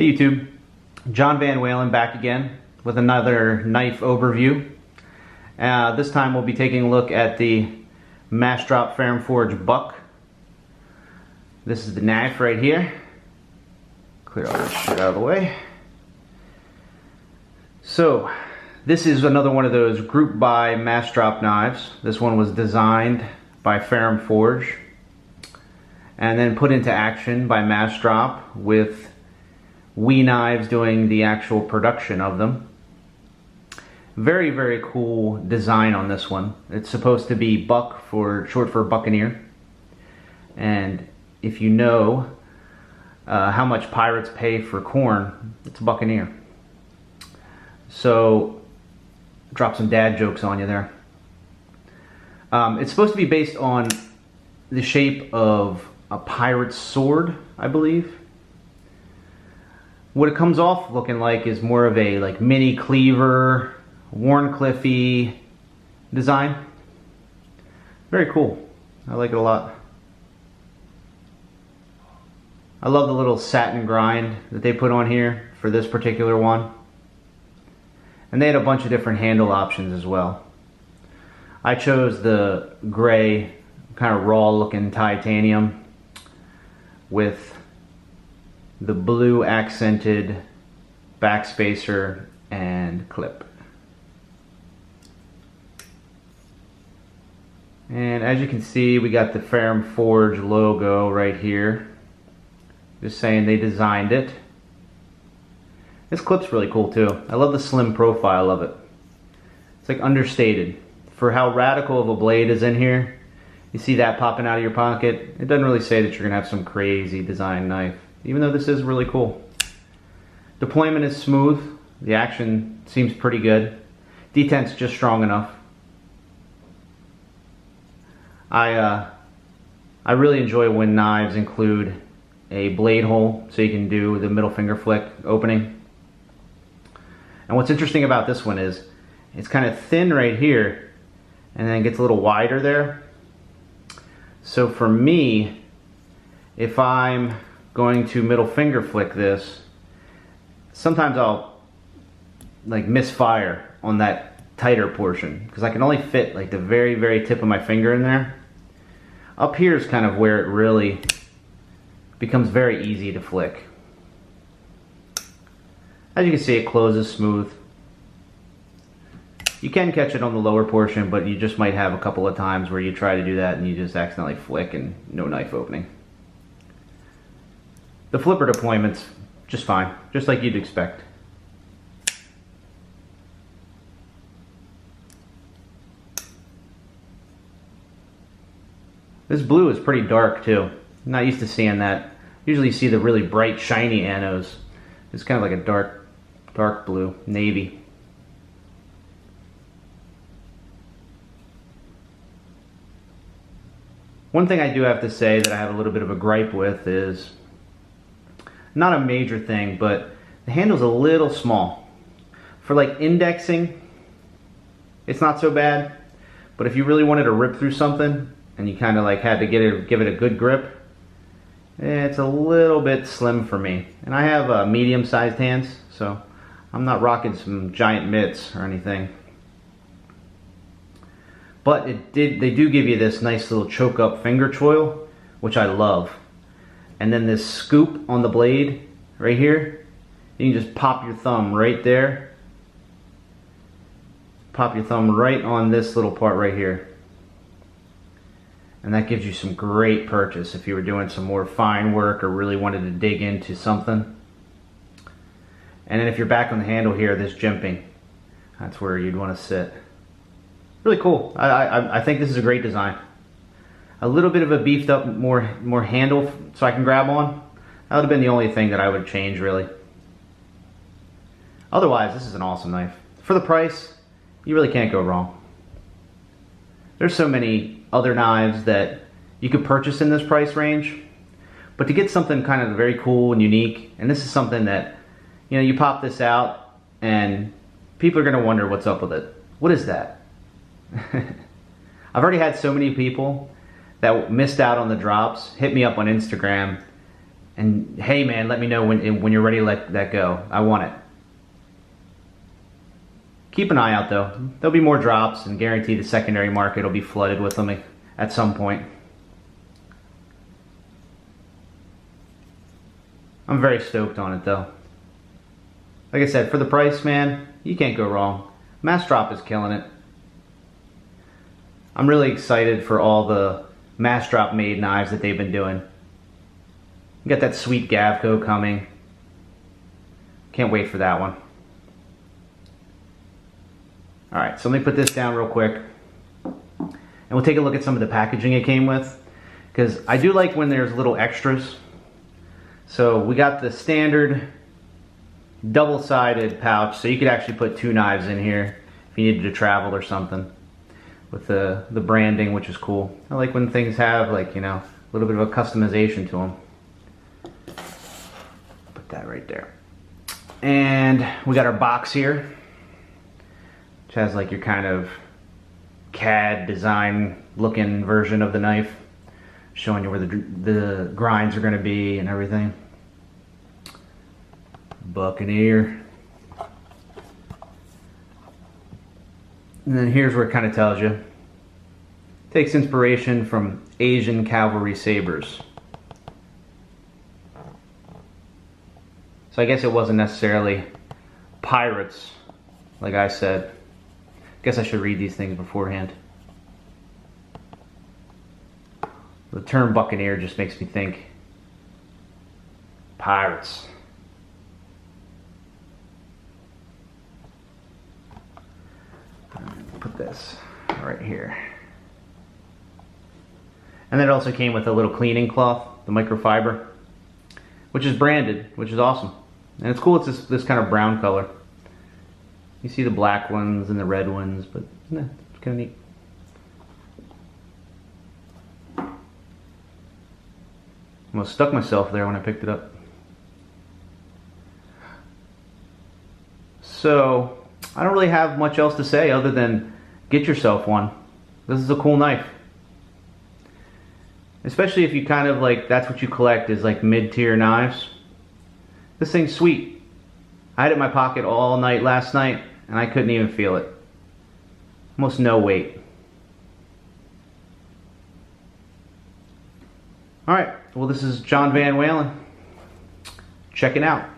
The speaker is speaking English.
Hey YouTube, John Van Walen back again with another knife overview. This time we'll be taking a look at the Massdrop Ferrum-Forged Buc. This is the knife right here. Clear all this shit out of the way. So this is another one of those group buy Massdrop knives. This one was designed by Ferrum-Forged and then put into action by Massdrop with We Knives doing the actual production of them. Very, very cool design on this one. It's supposed to be buck, for short for buccaneer. And if you know how much pirates pay for corn, it's a buccaneer. So drop some dad jokes on you there. It's supposed to be based on the shape of a pirate's sword, I believe. What it comes off looking like is more of a like mini cleaver, Warncliffe-y design. Very cool. I like it a lot. I love the little satin grind that they put on here for this particular one. And they had a bunch of different handle options as well. I chose the gray, kind of raw looking titanium with the blue accented backspacer and clip. And as you can see, we got the Ferrum-Forged logo right here. Just saying they designed it. This clip's really cool too. I love the slim profile of it. It's like understated. For how radical of a blade is in here, you see that popping out of your pocket. It doesn't really say that you're gonna have some crazy design knife, even though this is really cool. Deployment is smooth. The action seems pretty good. Detent's just strong enough. I really enjoy when knives include a blade hole so you can do the middle finger flick opening. And what's interesting about this one is it's kind of thin right here and then it gets a little wider there. So for me, if I'm going to middle finger flick this, sometimes I'll like misfire on that tighter portion because I can only fit like the very, very tip of my finger in there. Up here is kind of where it really becomes very easy to flick. As you can see, it closes smooth. You can catch it on the lower portion, but you just might have a couple of times where you try to do that and you just accidentally flick and no knife opening. The flipper deployment's just fine, just like you'd expect. This blue is pretty dark too. I'm not used to seeing that. Usually you see the really bright, shiny anodes. It's kind of like a dark blue, navy. One thing I do have to say that I have a little bit of a gripe with is, not a major thing, but the handle's a little small. For like indexing, it's not so bad, but if you really wanted to rip through something and you kind of like had to give it a good grip, it's a little bit slim for me. And I have medium-sized hands, so I'm not rocking some giant mitts or anything. But they do give you this nice little choke up finger choil, which I love. And then this scoop on the blade right here, you can just pop your thumb right there. Pop your thumb right on this little part right here. And that gives you some great purchase if you were doing some more fine work or really wanted to dig into something. And then if you're back on the handle here, this jimping, that's where you'd want to sit. Really cool. I think this is a great design. A little bit of a beefed up more handle so I can grab on. That would have been the only thing that I would change really. Otherwise, this is an awesome knife. For the price, you really can't go wrong. There's so many other knives that you could purchase in this price range, but to get something kind of very cool and unique, and this is something that, you know, you pop this out and people are going to wonder what's up with it. What is that? I've already had so many people that missed out on the drops hit me up on Instagram And hey man, let me know when you're ready to let that go. I want it. Keep an eye out though. There'll be more drops, and guarantee the secondary market will be flooded with them at some point. I'm very stoked on it though. Like I said, for the price, man, you can't go wrong. Massdrop is killing it. I'm really excited for all the Massdrop made knives that they've been doing. You got that sweet Gavco coming. Can't wait for that one. Alright, so let me put this down real quick. And we'll take a look at some of the packaging it came with. Because I do like when there's little extras. So we got the standard double-sided pouch, so you could actually put 2 knives in here if you needed to travel or something. With the branding, which is cool. I like when things have, like, you know, a little bit of a customization to them. Put that right there. And we got our box here, which has like your kind of CAD design looking version of the knife, showing you where the grinds are going to be and everything. Buccaneer. And then here's where it kind of tells you. Takes inspiration from Asian cavalry sabers. So I guess it wasn't necessarily pirates, like I said. Guess I should read these things beforehand. The term buccaneer just makes me think pirates. Put this right here. And then it also came with a little cleaning cloth, the microfiber, which is branded, which is awesome. And it's cool, it's this kind of brown color. You see the black ones and the red ones, but yeah, it's kind of neat. Almost stuck myself there when I picked it up. So, I don't really have much else to say other than get yourself one. This is a cool knife. Especially if you kind of like, that's what you collect is like mid-tier knives. This thing's sweet. I had it in my pocket all night last night and I couldn't even feel it. Almost no weight. Alright, well this is John Van Walen. Check it out.